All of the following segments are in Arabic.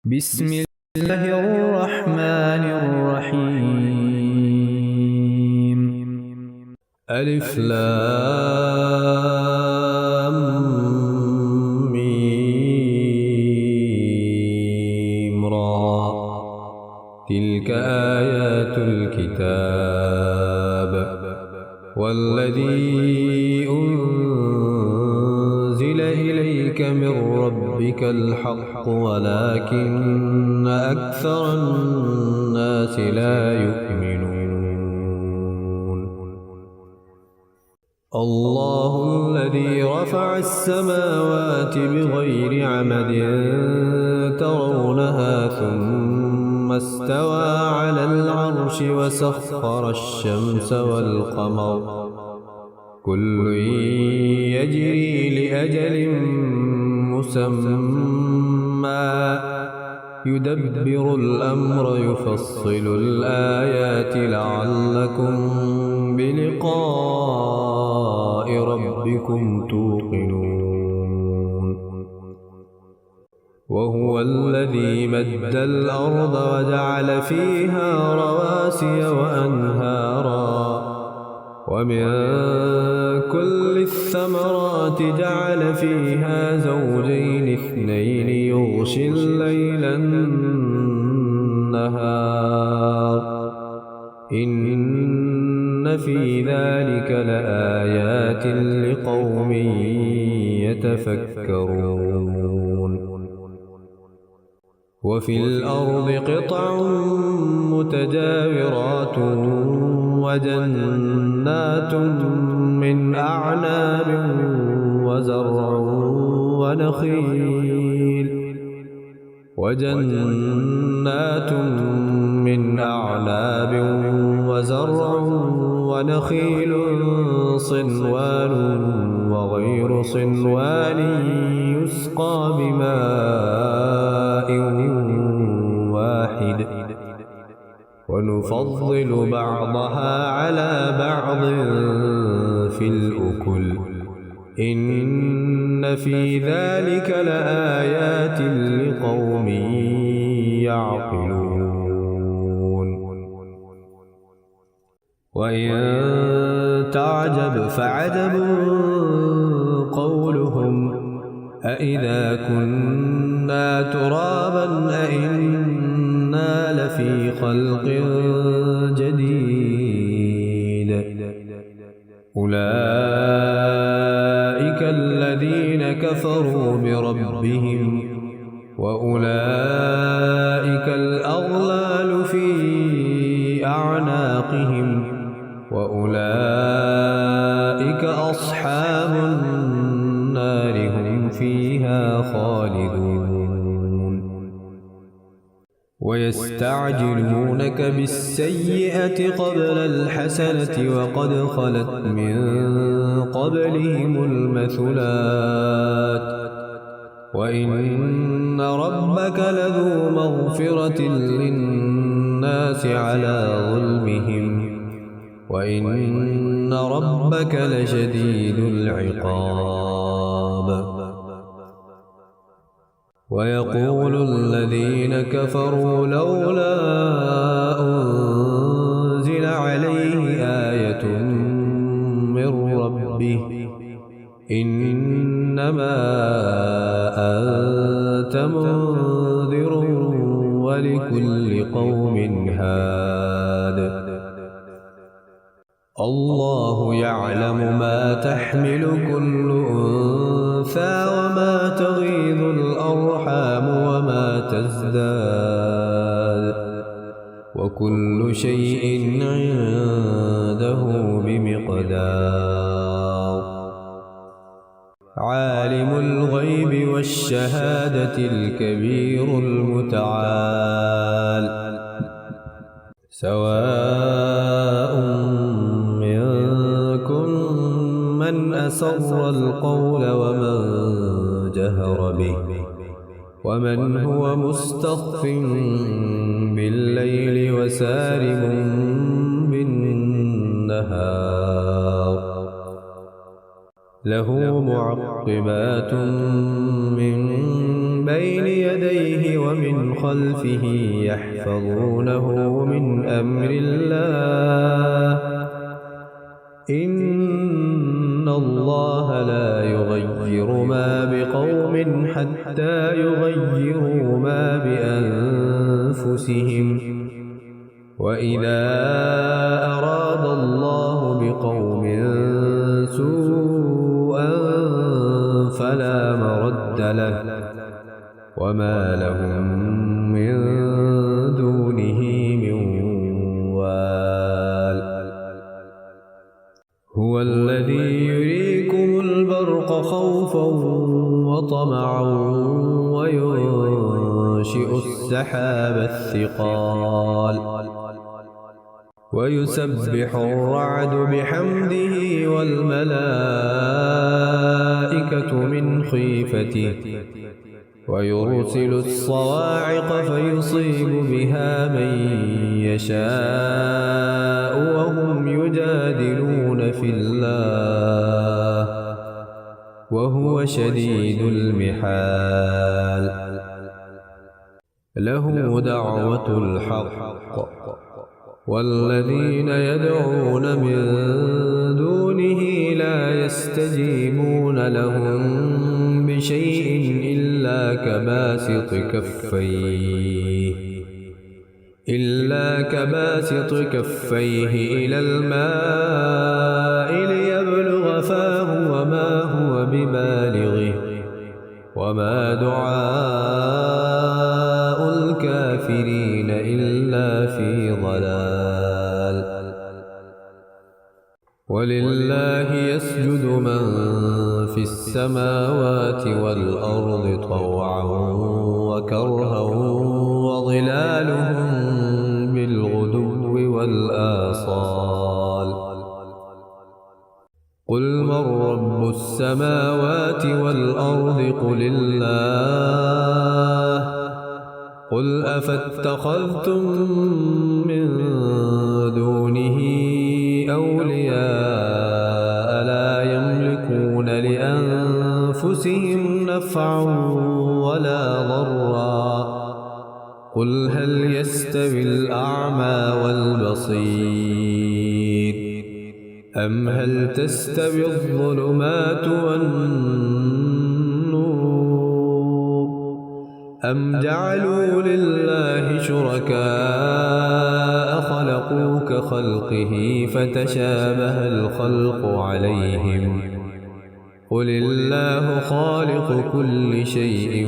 بسم الله الرحمن الرحيم. ألف لام ميم را. تلك آيات الكتاب والذي أنزل إليك من ربك الحق ولكن أكثر الناس لا يؤمنون. الله الذي رفع السماوات بغير عمد ترونها ثم استوى على العرش وسخر الشمس والقمر كل يجري لأجل مسمى يدبر الأمر يفصل الآيات لعلكم بلقاء ربكم توقنون. وهو الذي مد الأرض وجعل فيها رواسي وأنهارا ومن كل الثمرات جعل فيها زوجين اثنين يغشي الليل النهار إن في ذلك لآيات لقوم يتفكرون. وفي الأرض قطع متجاورات وجنات من أعناب وزرع ونخيل صنوان وغير صنوان يسقى بماء واحد ونفضل بعضها على بعض في الأكل إن في ذلك لآيات لقوم يعقلون. وإن تعجب فعجب قولهم أإذا كنا ترابا أإنا لفي خلق جديد. أولئك الذين كفروا بربهم وأولئك الأغلال في أعناقهم وأولئك أصحاب النار هم فيها خالدون. ويستعجلونك بالسيئة قبل الحسنة وقد خلت من قبلهم المثلات وإن ربك لذو مغفرة للناس على ظلمهم وإن ربك لشديد العقاب. ويقول الذين كفروا لولا أنزل عليه آية من ربه إنما أنت منذر ولكل قوم هاد. الله يعلم ما تحمل كل أنثى وما تغيض الأرحام وما تزداد وكل شيء عنده بمقدار. عالم الغيب والشهادة الكبير المتعال. سواء منكم من أسر القول ومن جهر به ومن هو مستخف بالليل وسارب بالنهار. له معقبات من بين يديه ومن خلفه يحفظونه من أمر الله إن الله لا يغير ما بقوم حتى يغيروا ما بأنفسهم وإذا أراد الله بقوم سوءا فلا مرد له وما لهم من دونه من وال هو الذي يريكم البرق خوفا وطمعا وينشئ السحاب الثقال ويسبح الرعد بحمده والملائكة من خيفته ويرسل الصواعق فيصيب بها من يشاء وهم يجادلون في الله وهو شديد المحال له دعوة الحق والذين يدعون من دونه لا يستجيبون لهم بشيء إلا كباسط كفيه إلى الماء ليبلغ فاه وما هو ببالغه وما دعاء الكافرين إلا في ضلال ولله يسجد من في السماوات والأرض طوعا وكرها وظلالهم بالغدو والآصال قل من رب السماوات والأرض قل الله قل أفاتخذتم من دونه أولياء لا يملكون لأنفسهم نفعا ولا ضرا قل هل يستوي الأعمى والبصير أم هل تستوي الظلمات والنور أم جعلوا لله شركاء خلقوا كخلقه فتشابه الخلق عليهم قل الله خالق كل شيء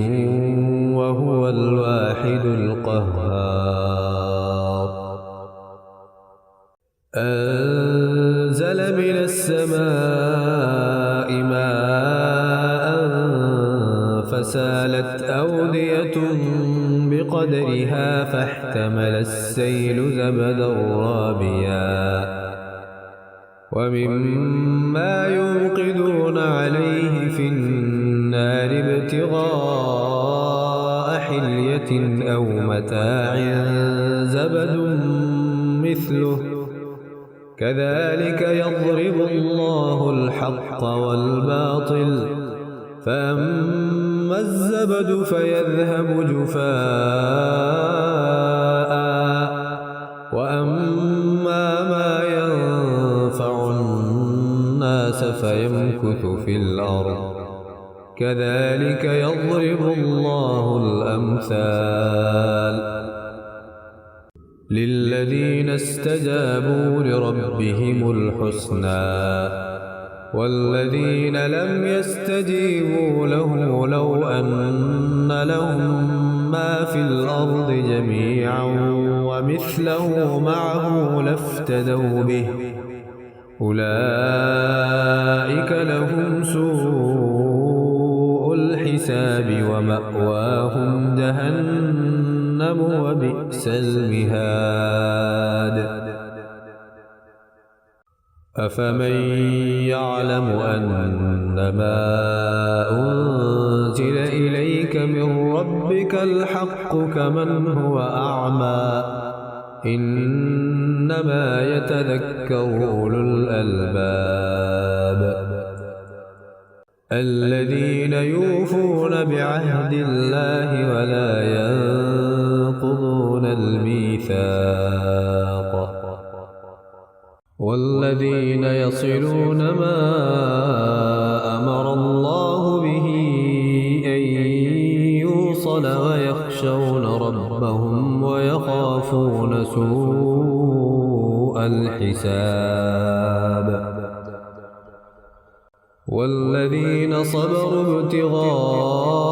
وهو الواحد القهار أنزل من السماء ماء فسالت أودية بقدرها فاحتمل السيل زبدا رابيا ومما يوقدون عليه في النار ابتغاء حلية أو متاع زبد مثله كذلك يضرب الله الحق والباطل فأما الزبد فيذهب جفاء وأما ما ينفع الناس فيمكث في الأرض كذلك يضرب الله الأمثال للذين استجابوا لربهم الحسنى والذين لم يستجيبوا له لو أن لهم ما في الأرض جميعا ومثله معه لافتدوا به أولئك لهم سوء الحساب ومأواهم جهنم وبئس المهاد أفمن يعلم أنما أنزل إليك من ربك الحق كمن هو أعمى إنما يتذكر أولو الألباب الذين يوفون بعهد الله ولا ينقضون والذين يصلون ما أمر الله به أن يوصل ويخشون ربهم ويخافون سوء الحساب والذين صبروا ابتغاء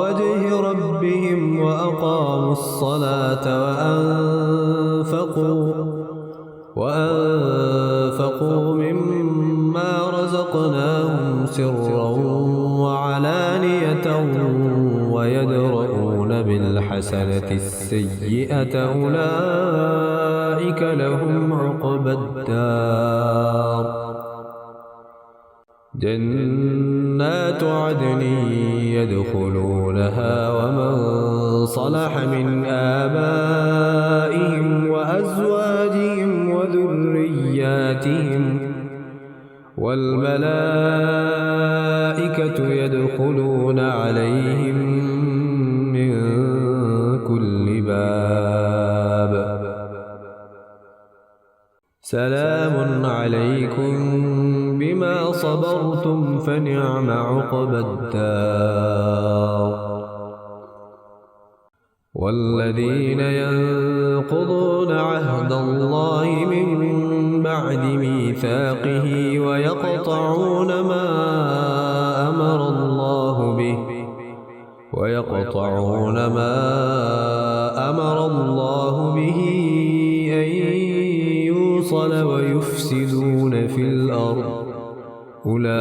وجه ربهم وأقاموا الصلاة وأنفقوا مما رزقناهم سرا وعلانية ويدرؤون بالحسنة السيئة أولئك لهم عقبى الدار جنات عدن يدخلونها ومن صلح من آبائهم وأزواجهم وذرياتهم والملائكة يدخلون عليهم من كل باب سلام عليكم بما صبرتم فنعم عقبى الدار والذين ينقضون عهد الله من بعد ميثاقه ويقطعون ما أمر الله به أن يوصل ويفسدون في الأرض أولئك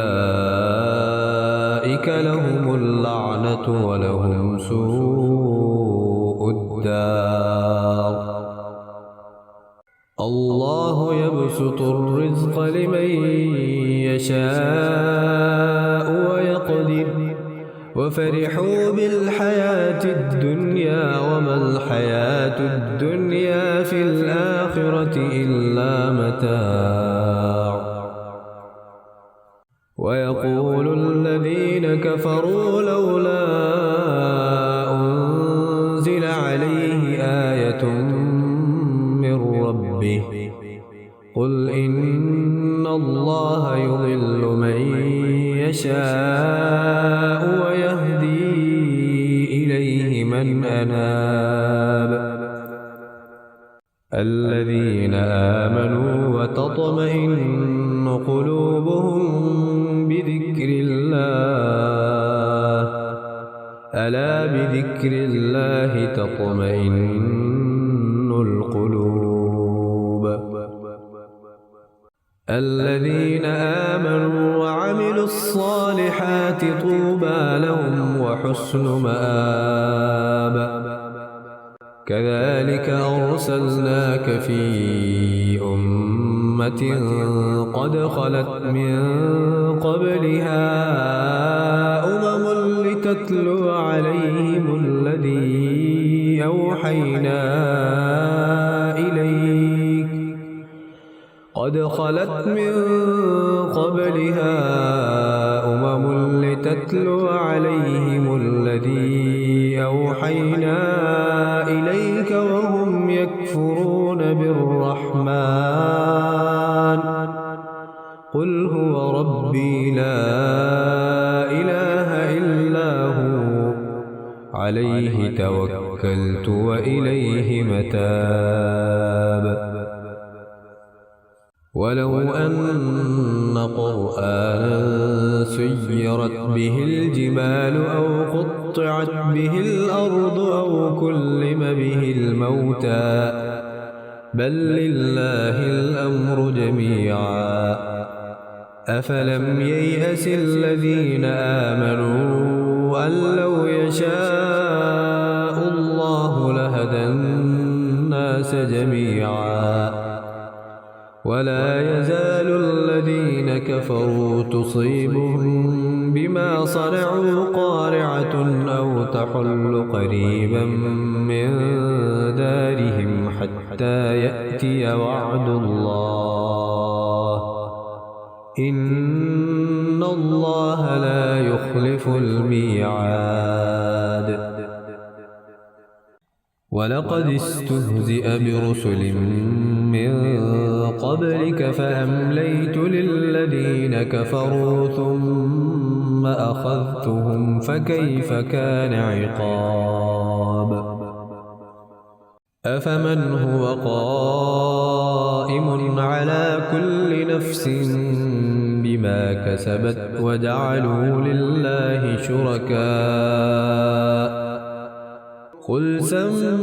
لهم اللعنة ولهم سوء الدار الله يبسط الرزق لمن يشاء ويقدر وفرحوا بالحياة الدنيا وما الحياة الدنيا في الآخرة إلا متاع ويقول الذين كفروا لولا أنزل عليه آية من ربه قل إن الله يضل من يشاء ويهدي إليه من أناب الذين آمنوا وتطمئن قلوبهم بذكر الله ألا بذكر الله تطمئن القلوب الذين آمنوا وعملوا الصالحات طوبى لهم وحسن مآب كذلك أرسلناك في أمة قد خلت من قبلها لتتلو عليهم الذي أوحينا إليك قد خلت من قبلها لتتلو عليهم الذي أوحينا إليك وهم يكفرون بالرحمن قل هو ربي لا إله إلا هو عليه توكلت وإليه متاب ولو أن قرآنا سيرت به الجبال أو قطعت به الأرض أو كلم به الموتى بل لله الأمر جميعا أفلم ييأس الذين آمنوا أن لو يشاء الله لهدى الناس جميعا ولا يزال الذين كفروا تصيبهم بما صنعوا قارعة أو تحل قريبا من دارهم حتى يأتي وعد الله إن الله لا يخلف الميعاد ولقد استهزئ برسل من قبلك فأمليت للذين كفروا ثم أخذتهم فكيف كان عقاب أفمن هو قائم على كل نفس بما كسبت وجعلوا لله شركاء قل سموهم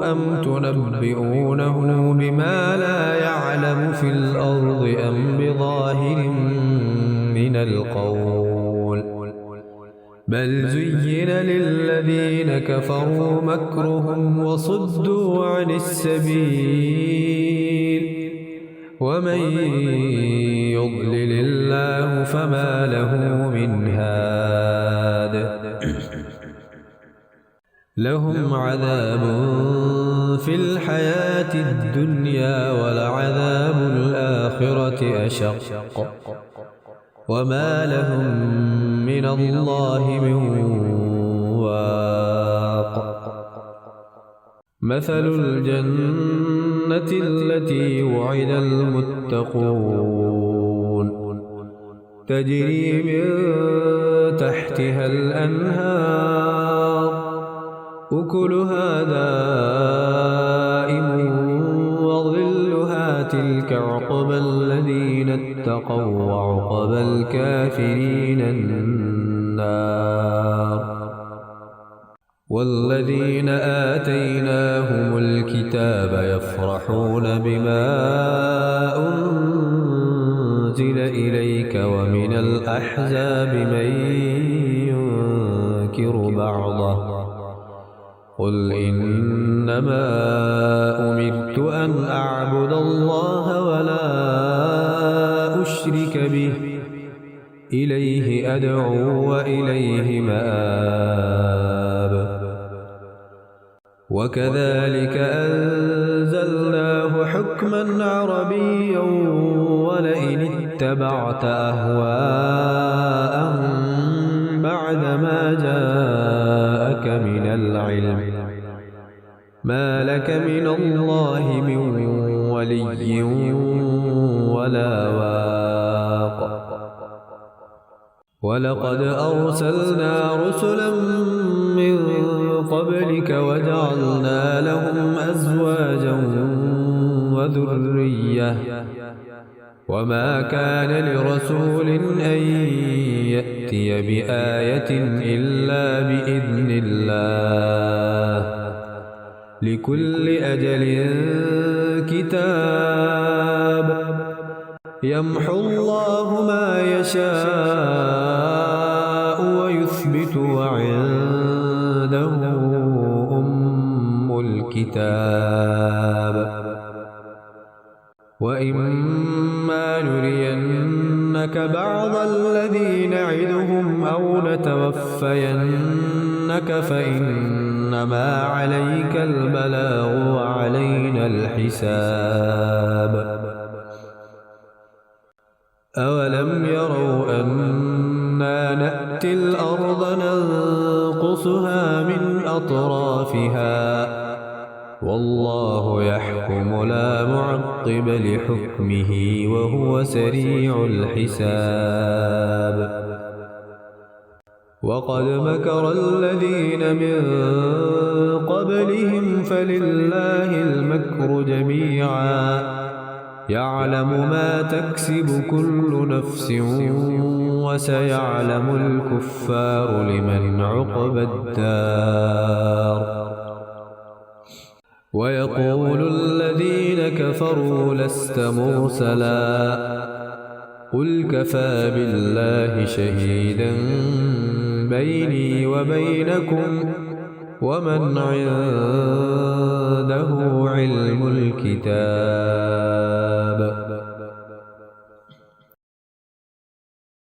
أم تنبئونه بما لا يعلم في الأرض أم بظاهر من القول بل زين للذين كفروا مكرهم وصدوا عن السبيل ومن يضلل الله فما له من هاد لهم عذاب في الحياة الدنيا ولعذاب الآخرة أشق وما لهم من الله من واق مثل الجنة التي وعد المتقون تجري من تحتها الأنهار أكلها دائم وظلها تلك عقبى الذين اتقوا وعقبى الكافرين النار والذين آتيناهم الكتاب يفرحون بما أنزل إليك ومن الأحزاب من ينكر بعضه قل إنما أمرت أن أعبد الله ولا أشرك به إليه أدعو وإليه مآب وكذلك أنزلناه حكما عربيا ولئن اتبعت أهواءهم بعدما جاءك من العلم ما لك من الله من ولي ولا واق ولقد أرسلنا رسلا من قبلك وجعلنا لهم أزواجا وذرية وما كان لرسول أن يأتي بآية إلا بإذن الله لكل أجل كتاب يمحو الله ما يشاء ويثبت وعنده أم الكتاب وإما نرينك بعض الذي نعدهم أو نتوفينك فإنما عليك البلاغ وعلينا الحساب أولم يروا أنا نأتي الأرض ننقصها من أطرافها والله يحكم لا معقب لحكمه وهو سريع الحساب وقد مكر الذين من قبلهم فلله المكر جميعا يعلم ما تكسب كل نفس وسيعلم الكفار لمن عقبى الدار ويقول الذين كفروا لست مرسلا قل كفى بالله شهيدا بيني وبينكم ومن عنده علم الكتاب